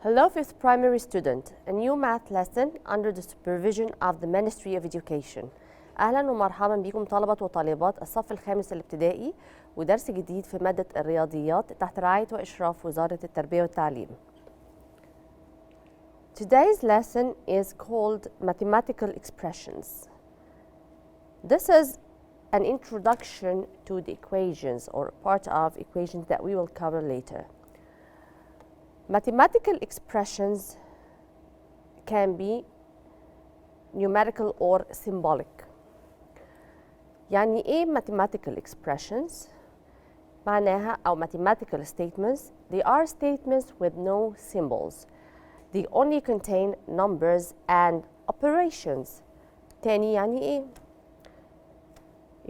Hello, fifth primary student, a new math lesson under the supervision of the Ministry of Education. أهلا ومرحبا بكم طلبة وطالبات الصف الخامس الابتدائي ودرس جديد في مادة الرياضيات تحت رعاية وإشراف وزارة التربية والتعليم. Today's lesson is called Mathematical Expressions. This is an introduction to the equations or part of equations that we will cover later. Mathematical expressions can be numerical or symbolic. يعني إيه mathematical expressions؟ معناها أو mathematical statements, they are statements with no symbols. They only contain numbers and operations. تاني يعني إيه؟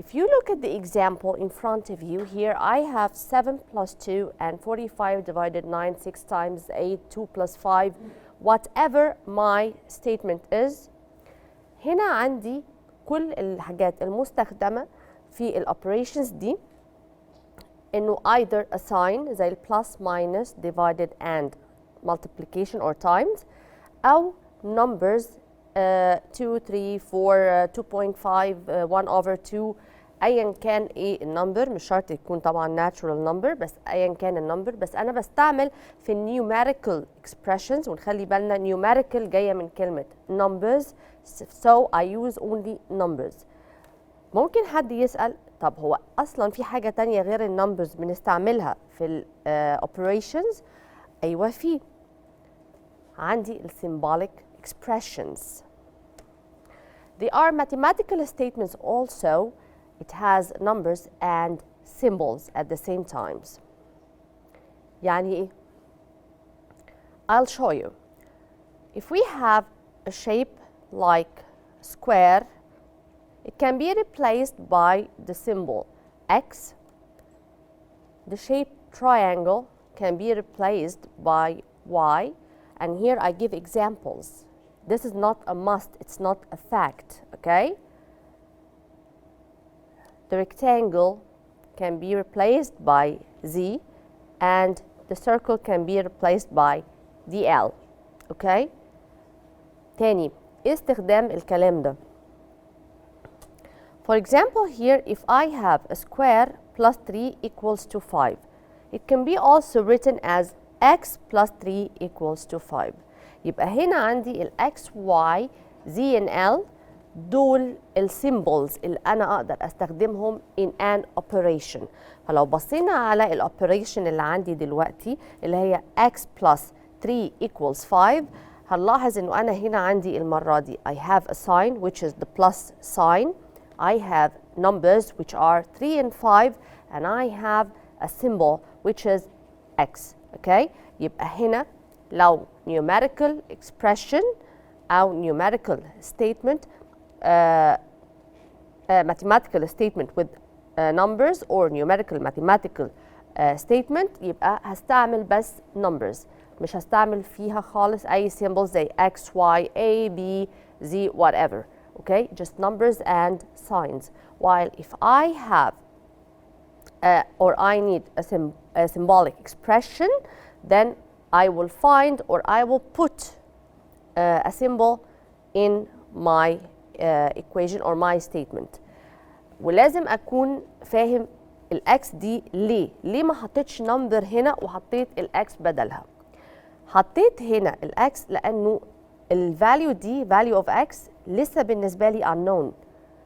If you look at the example in front of you, here I have 7 plus 2 and 45 divided 9, 6 times 8, 2 plus 5, whatever my statement is. هنا عندي كل الحاجات المستخدمة في الoperations دي إنه either a sign زي plus, minus, divided and multiplication or times أو numbers 2, 3, 4, 2.5, 1 over 2 ايا كان ايه النمبر، مش شرط يكون طبعا natural number بس ايا كان النمبر، بس انا بستعمل في numerical expressions ونخلي بالنا numerical جايه من كلمه numbers so I use only numbers. ممكن حد يسأل طب هو اصلا في حاجه تانية غير النمبرز بنستعملها في ال operations؟ ايوه في، عندي ال symbolic expressions. They are mathematical statements also. It has numbers and symbols at the same times. يعني إيه؟ I'll show you. If we have a shape like square, it can be replaced by the symbol X. The shape triangle can be replaced by Y. And here I give examples. This is not a must, it's not a fact, okay? The rectangle can be replaced by Z and the circle can be replaced by DL, okay? تاني، إيه استخدام الكلام ده؟ For example here, if I have a square plus 3 equals to 5, it can be also written as X plus 3 equals to 5. يبقى هنا عندي ال X, Y, Z and L دول السيمبلز اللي أنا أقدر أستخدمهم in an operation. فلو بصينا على الأوبريشن اللي عندي دلوقتي اللي هي X plus 3 equals 5 هنلاحظ إنه أنا هنا عندي المرة دي I have a sign which is the plus sign. I have numbers which are 3 and 5 and I have a symbol which is X. Okay? يبقى هنا لو numerical expression أو numerical statement mathematical statement with numbers or numerical mathematical statement يبقى هستعمل بس numbers، مش هستعمل فيها خالص أي symbols زي X, Y, A, B, Z, whatever. Okay? Just numbers and signs. While if I have or I need a symbolic expression, then I will find or I will put a symbol in my equation or my statement. ولازم أكون فاهم الأكس دي ليه ما حطيتش نمبر هنا وحطيت الأكس بدلها. حطيت هنا الأكس لأنه الفاليو دي value of x لسه بالنسبة لي unknown،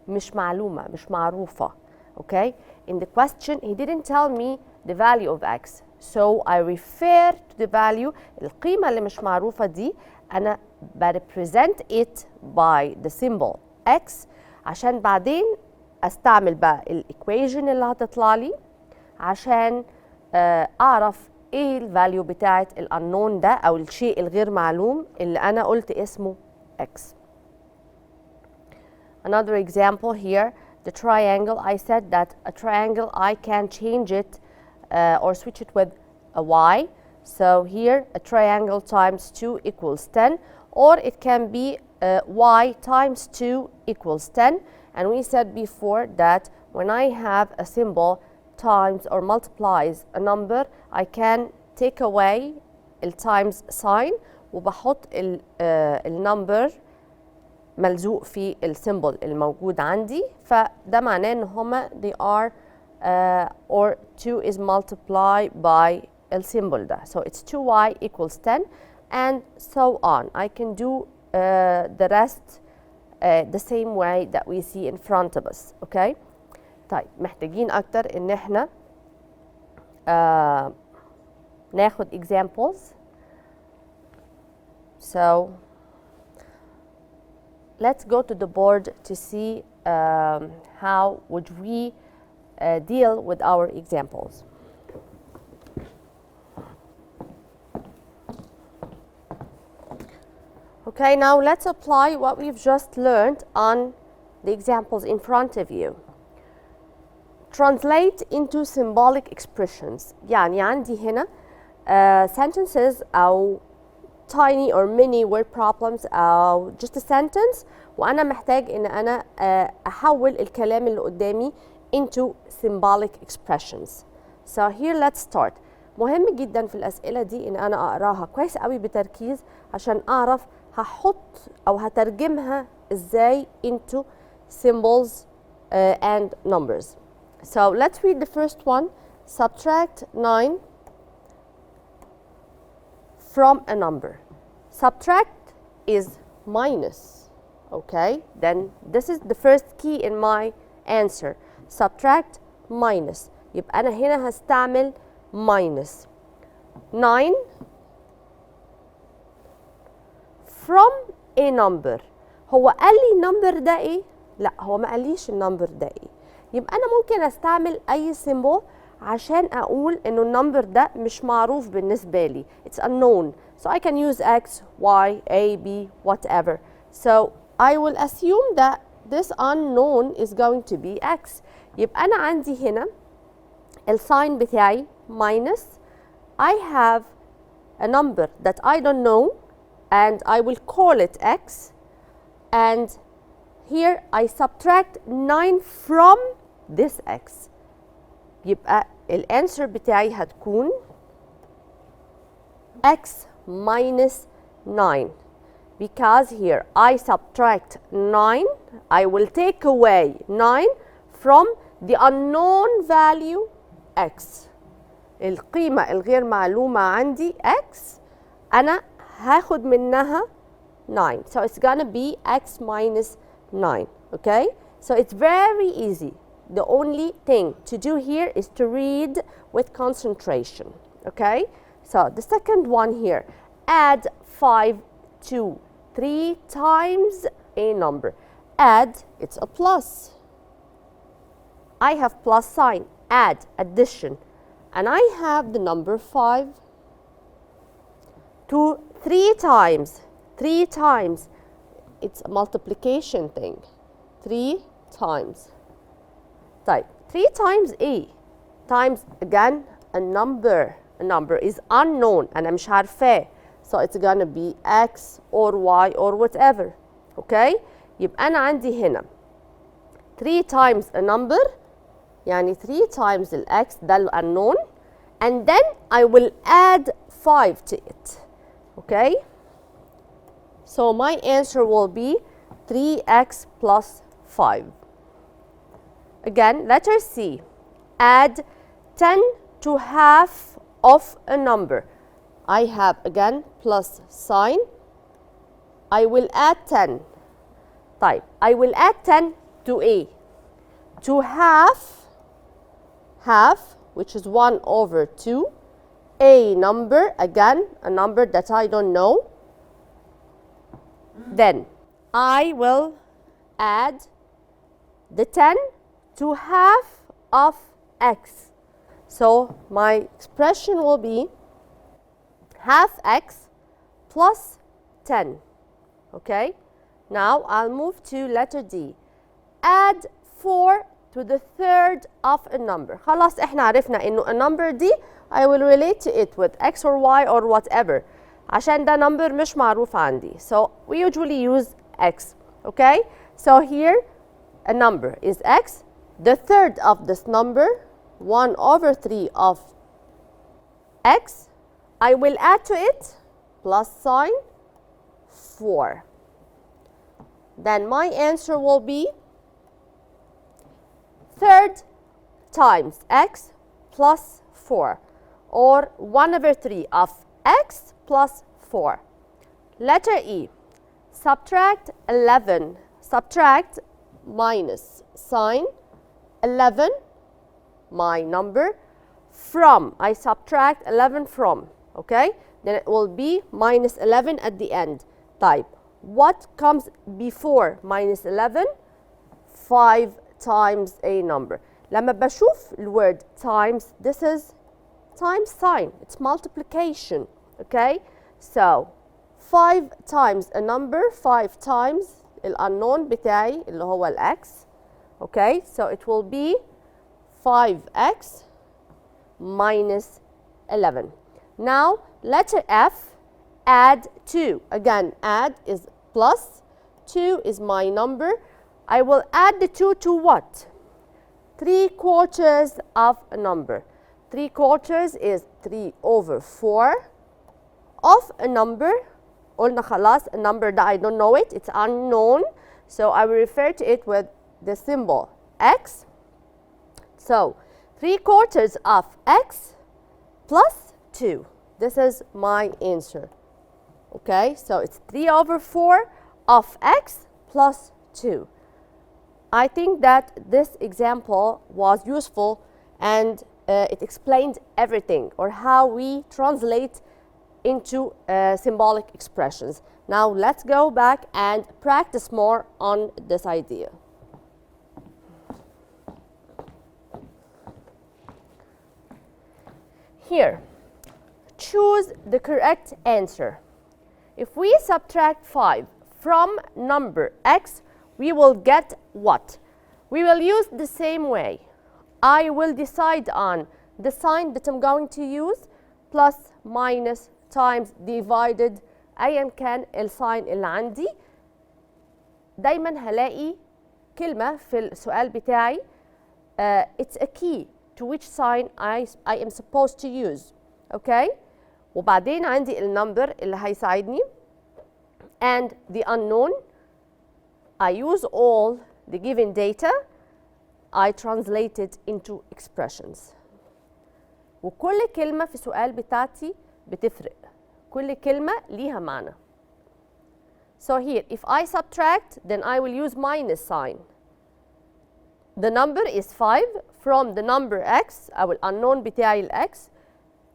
مش معلومة، مش معروفة. Okay? In the question he didn't tell me the value of x. So I refer to the value القيمة اللي مش معروفة دي أنا represent it by the symbol x عشان بعدين أستعمل بقى الإيكويشن اللي هتطلع لي عشان أعرف إيه الفاليو بتاعة الأنون ده أو الشيء الغير معلوم اللي أنا قلت اسمه x. Another example here, the triangle. I said that a triangle I can change it or switch it with a y. So here a triangle times 2 equals 10, or it can be y times 2 equals 10. And we said before that when I have a symbol times or multiplies a number, I can take away التايمز ساين وبحط النمبر ملزوق في السيمبل الموجود عندي، فده معناه ان هما they are or 2 is multiplied by السيمبل ده. So it's 2y equals 10 and so on. I can do the rest the same way that we see in front of us. Okay. طيب محتاجين اكتر ان احنا ناخد examples. So let's go to the board to see how would we deal with our examples. Okay, now let's apply what we've just learned on the examples in front of you. Translate into symbolic expressions. يعني عندي هنا sentences أو tiny or mini word problems أو just a sentence وأنا محتاج إن أنا أحول الكلام اللي قدامي into symbolic expressions. So here let's start. مهم جدا في الأسئلة دي إن أنا أقراها كويس قوي بتركيز عشان أعرف هحط أو هترجمها إزاي into symbols and numbers. So let's read the first one. Subtract 9 from a number. Subtract is minus. Okay, then this is the first key in my answer. Subtract minus. يبقى أنا هنا هستعمل minus 9 from a number. هو قال لي النمبر ده ايه؟ لا هو ما قاليش النمبر ده ايه. يبقى انا ممكن استعمل اي symbol عشان اقول انه النمبر ده مش معروف بالنسبه لي. It's unknown. So I can use X, Y, A, B, whatever. So I will assume that this unknown is going to be X. يبقى انا عندي هنا الساين بتاعي minus. I have a number that I don't know and I will call it X, and here I subtract 9 from this X. يبقى الانسر بتاعي هتكون X minus 9 because here I subtract 9. I will take away 9 from the unknown value X. القيمة الغير معلومة عندي X أنا هاخد منها 9. So it's gonna be X minus 9. Okay? So it's very easy. The only thing to do here is to read with concentration. Okay? So the second one here. Add 5 to 3 times a number. Add, it's a plus. I have plus sign. Add, addition. And I have the number 5 to 3 times. 3 times. It's a multiplication thing. 3 times. Type 3 times A times again a number. A number is unknown أنا مش عارفاه. So it's gonna be X or Y or whatever. Okay? يبقى أنا عندي هنا 3 times a number يعني 3 times ال X ده ال unknown, and then I will add 5 to it. Okay? So my answer will be 3x plus 5. Again, letter C. Add 10 to half of a number. I have again plus sign. I will add 10. Type. I will add 10 to A. To half, which is 1 over 2. A number, again, a number that I don't know. Then I will add the 10 to half of x. So my expression will be half x plus 10. Okay? Now I'll move to letter D. Add 4 to the third of a number. خلاص احنا عرفنا انه a number دي I will relate to it with x or y or whatever. عشان ده number مش معروف عندي. So we usually use x. Okay? So here a number is x. The third of this number, 1 over 3 of x, I will add to it plus sign 4. Then my answer will be 3rd times x plus 4, or 1/3 of x plus 4. Letter E, subtract 11, subtract minus sign 11, my number, from, I subtract 11 from, okay? Then it will be minus 11 at the end. Type, what comes before minus 11? 5 times a number. لما بشوف الword times, this is times sign, it's multiplication, okay? So 5 times a number, 5 times unknown بتاعي اللي هو x, okay? So it will be 5x minus 11. Now letter F, add 2. Again, add is plus, 2 is my number. I will add the 2 to what? 3/4 of a number. 3/4 is 3/4 of a number. قلنا خلاص a number that I don't know it, it's unknown. So I will refer to it with the symbol x. So 3/4 of x plus 2. This is my answer. Okay, so it's 3/4 of x plus 2. I think that this example was useful and it explained everything, or how we translate into symbolic expressions. Now let's go back and practice more on this idea. Here, choose the correct answer. If we subtract 5 from number x, we will get what? We will use the same way. I will decide on the sign that I'm going to use, plus, minus, times, divided, أيا كان الساين اللي عندي. دايما هلاقي كلمة في السؤال بتاعي it's a key to which sign I am supposed to use. Okay? وبعدين عندي النمبر اللي هيساعدني and the unknown. I use all the given data, I translate it into expressions. وكل كلمة في السؤال بتاعتي بتفرق. كل كلمة ليها معنى. So here, if I subtract, then I will use minus sign. The number is 5 from the number x, أو unknown بتاعي ال x.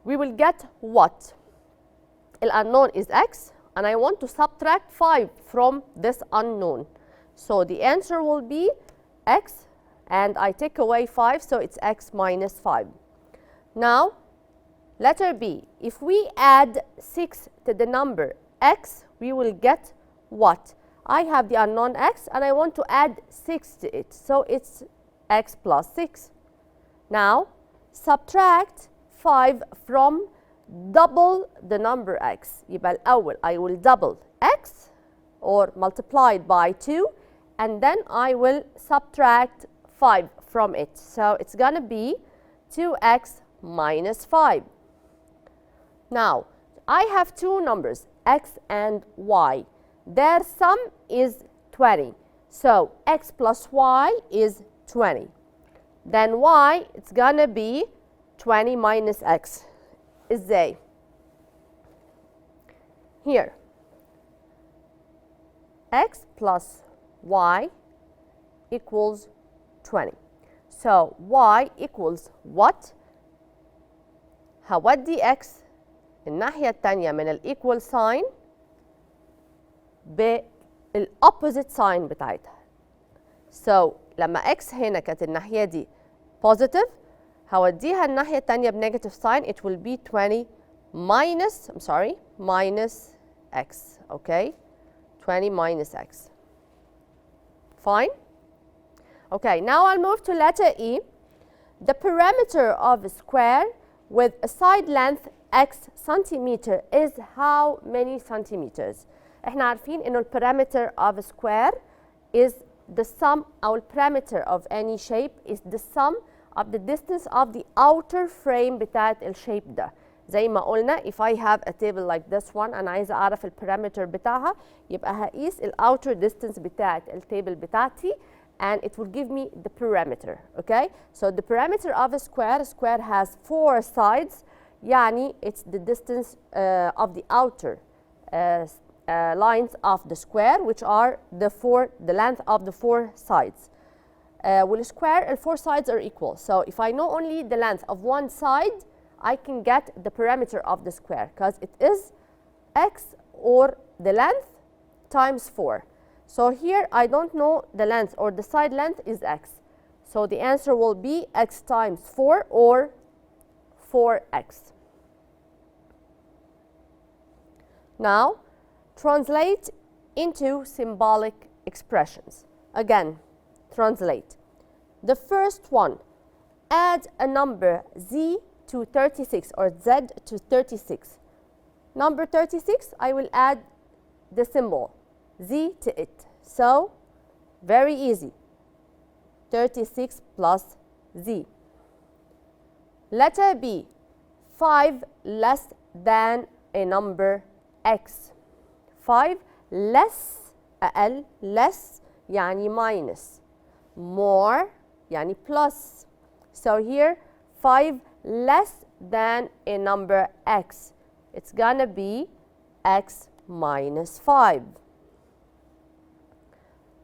We will get what? The unknown is x, and I want to subtract 5 from this unknown. So the answer will be x, and I take away 5, so it's x minus 5. Now, letter B. If we add 6 to the number x, we will get what? I have the unknown x, and I want to add 6 to it, so it's x plus 6. Now, subtract 5 from double the number x. يبقى الأول I will double x, or multiply it by 2, and then I will subtract 5 from it. So it's gonna be 2x minus 5. Now, I have two numbers, x and y. Their sum is 20. So x plus y is 20. Then y, it's gonna be 20 minus x. إزاي؟ Here, x plus y equals 20. So y equals what? هودي x الناحية التانية من ال equal sign بال opposite sign بتاعتها. So لما x هنا كانت الناحية دي positive, هوديها الناحية التانية بنيجاتيف sign, it will be 20 minus, minus x, okay? 20 minus x. Fine? Okay, now I'll move to letter E. The perimeter of a square with a side length x centimeter is how many centimeters? احنا عارفين انه perimeter of a square is the sum, or perimeter of any shape is the sum of the distance of the outer frame بتاعت الشيب ده. زي ما قلنا if I have a table like this one أنا عايزة أعرف البارامتر بتاعها يبقى هقيس ال outer distance بتاعت التيبل بتاعتي and it will give me the parameter. Okay, so the parameter of a square has 4 sides يعني it's the distance of the outer lines of the square which are the length of the 4 sides. والsquare the 4 sides are equal, so if I know only the length of one side I can get the parameter of the square because it is x or the length times 4. So here I don't know the length or the side length is x. So the answer will be x times 4 or 4x. Now translate into symbolic expressions. Again, translate. The first one, add a number z to 36 or z to 36. Number 36, I will add the symbol z to it. So, very easy. 36 plus z. Letter B, 5 less than a number x. 5 less, أقل, less يعني minus. More يعني plus. So here, 5 less than a number x. It's gonna be x minus 5.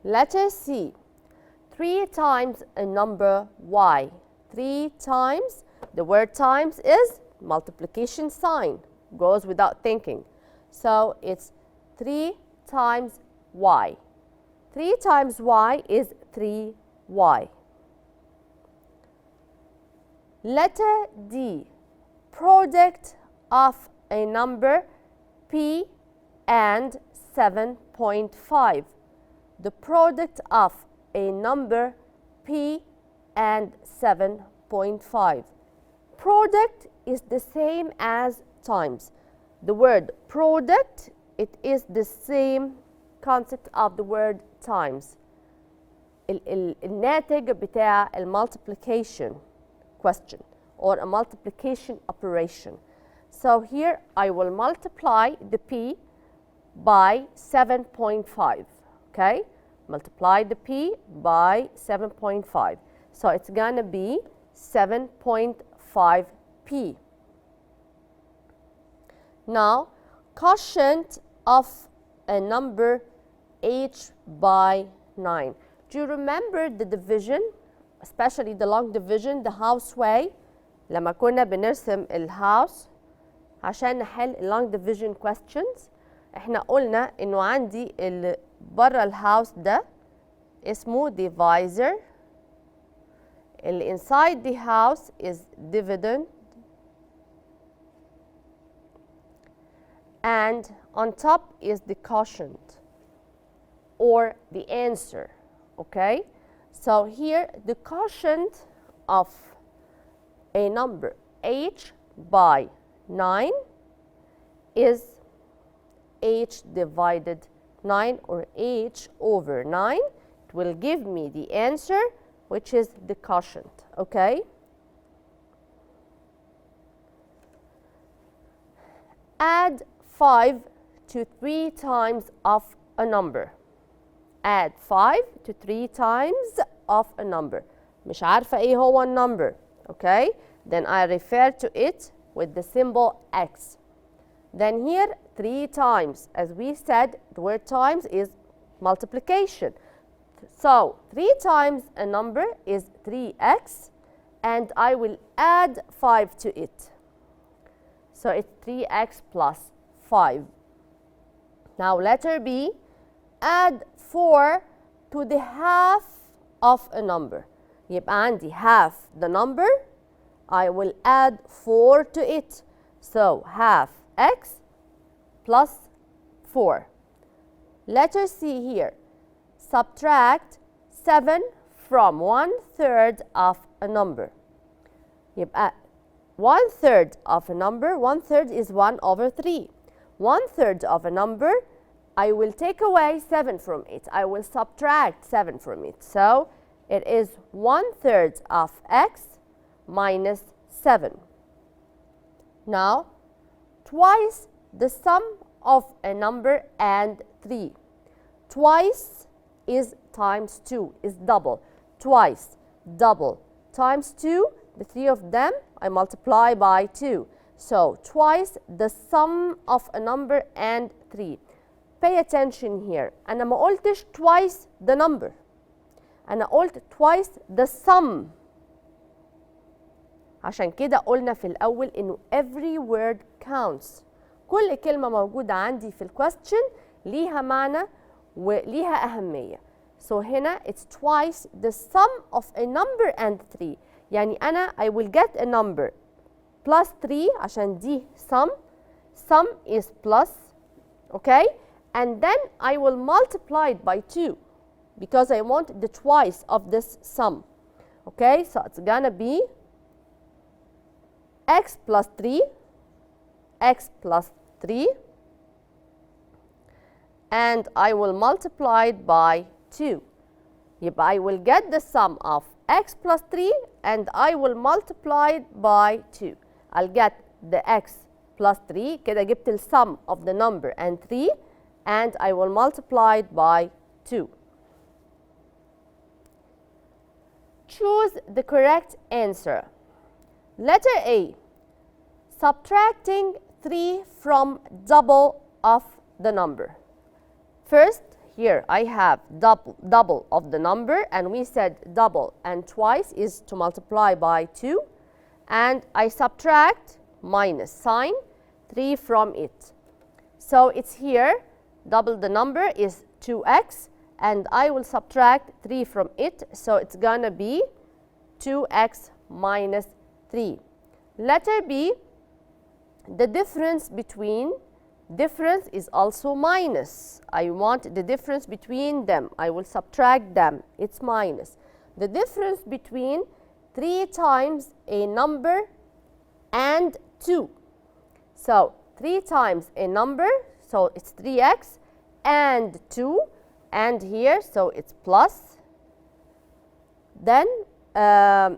Letter C, 3 times a number y. 3 times, the word times is multiplication sign, goes without thinking. So it's 3 times y. 3 times y is 3y. Letter D, product of a number p and 7.5. The product of a number p and 7.5. Product is the same as times. The word product, it is the same concept of the word times. الناتج بتاع multiplication question or a multiplication operation. So here I will multiply the p by 7.5. Okay, multiply the p by 7.5. So it's gonna be 7.5p. Now, quotient of a number h by 9. Do you remember the division, especially the long division, the house way? لما كنا بنرسم الهاوس عشان نحل long division questions احنا قلنا انه عندي اللي بره الهاوس ده اسمه divisor, اللي inside the house is dividend, and on top is the quotient or the answer. Okay, so here the quotient of a number h by 9 is h divided 9 or h over 9. It will give me the answer, which is the quotient. Okay, add 5 to 3 times of a number. Add 5 to 3 times of a number. مش عارفة ايه هو number. Okay, then I refer to it with the symbol x. Then here 3 times, as we said, the word times is multiplication. So 3 times a number is 3x, and I will add 5 to it. So it's 3x plus 5. Now letter B, add 4 to the half of a number. يبقى عندي half the number, I will add 4 to it. So half x plus 4. Letter C here, subtract 7 from 1/3 of a number. يبقى 1/3 of a number, 1/3 is 1 over 3. 1/3 of a number, I will take away 7 from it. I will subtract 7 from it. So it is 1/3 of x minus 7. Now twice the sum of a number and 3. Twice is times 2, is double. Twice, double, times 2, the 3 of them, I multiply by 2. So, twice the sum of a number and 3. Pay attention here. أنا ما قلتش twice the number. أنا قلت twice the sum. عشان كده قلنا في الأول إنه every word counts. كل كلمة موجودة عندي في الquestion ليها معنى وليها أهمية. So هنا it's twice the sum of a number and 3. يعني أنا I will get a number plus 3 عشان دي sum. Sum is plus, okay? And then I will multiply it by 2 because I want the twice of this sum. Okay, so it's gonna be x plus 3, x plus 3, and I will multiply it by 2. يبقى I will get the sum of x plus 3 and I will multiply it by 2. I'll get the x plus 3, كده جبت the sum of the number and 3, and I will multiply it by 2. Choose the correct answer. Letter A, subtracting 3 from double of the number. First, here I have double of the number, and we said double and twice is to multiply by 2, and I subtract minus sign 3 from it. So it's here, double the number is 2x, and I will subtract 3 from it, so it's gonna be 2x minus 3. Letter B, the difference between, difference is also minus. I want the difference between them. I will subtract them. It's minus. The difference between 3 times a number and 2. So 3 times a number, so it's 3x, and 2, and here, so it's plus. Then,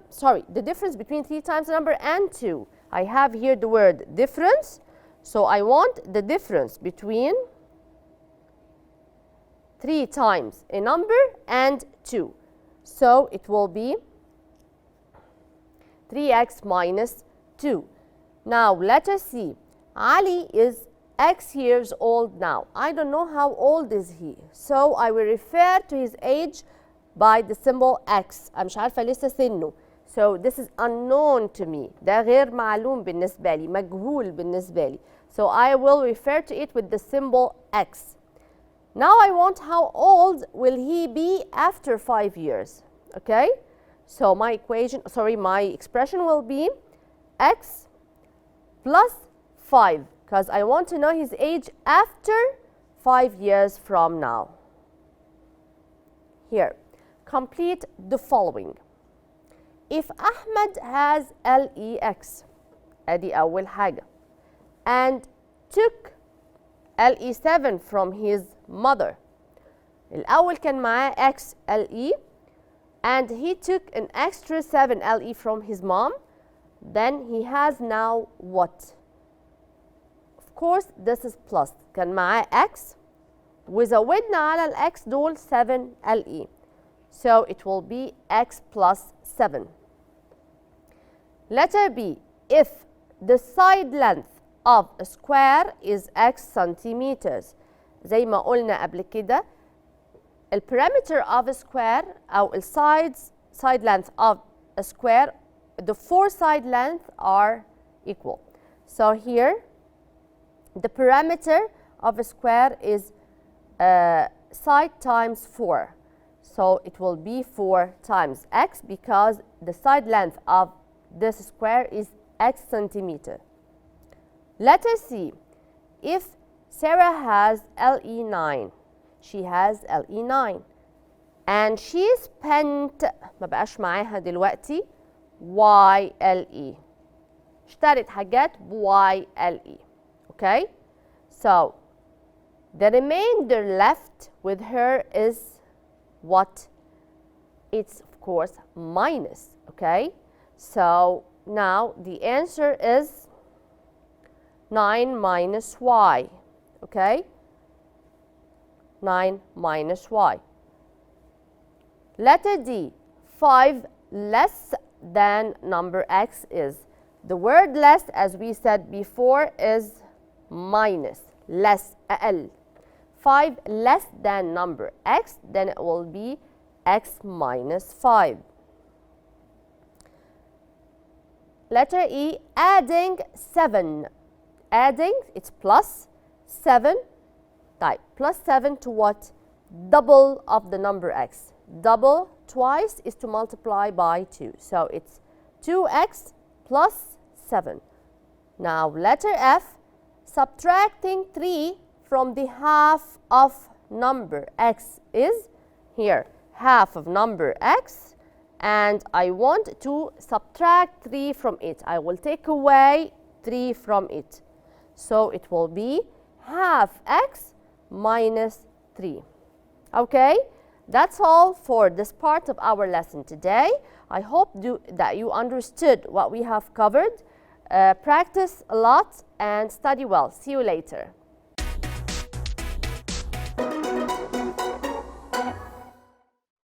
sorry, the difference between 3 times a number and 2. I have here the word difference. So I want the difference between 3 times a number and 2. So it will be 3x minus 2. Now let us see. Ali is x years old now. I don't know how old is he. So I will refer to his age by the symbol x. أنا مش عارفة لسه سنه. So this is unknown to me. ده غير معلوم بالنسبة لي، مجهول بالنسبة لي. So I will refer to it with the symbol x. Now I want how old will he be after 5 years. Okay? So my equation, sorry, my expression will be x plus 5, because I want to know his age after 5 years from now. Here, complete the following. If Ahmed has LEX, ادي أول حاجة, and took LE7 from his mother. الأول كان معاه X LE, and he took an extra 7 LE from his mom. Then he has now what? Of course, this is plus. كان معاه X, وزودنا على الX دول 7 LE. So it will be X plus 7. Letter B, if the side length of a square is x centimeters. زي ما قلنا قبل كده ال perimeter of a square أو ال side length of a square, the 4 side lengths are equal. So here the perimeter of a square is side times 4. So it will be 4 times x because the side length of this square is x centimeter. Let us see. If Sarah has LE9, she has LE9, and she spent, ما بقاش معاها دلوقتي, YLE. اشترت حاجات YLE. Okay? So, the remainder left with her is what? It's, of course, minus. Okay? So, now the answer is 9 minus y. Okay? 9 minus y. Letter D, 5 less than number x is. The word less, as we said before, is minus. Less, أقل. 5 less than number x, then it will be x minus 5. Letter E, adding 7. Adding, it's plus 7. Type plus 7 to what? Double of the number x. Double twice is to multiply by 2. So it's 2x plus 7. Now letter F, subtracting 3 from the half of number x is here. Half of number x, and I want to subtract 3 from it. I will take away 3 from it. So it will be half x minus 3. Okay? That's all for this part of our lesson today. I hope that you understood what we have covered. Practice a lot and study well. See you later.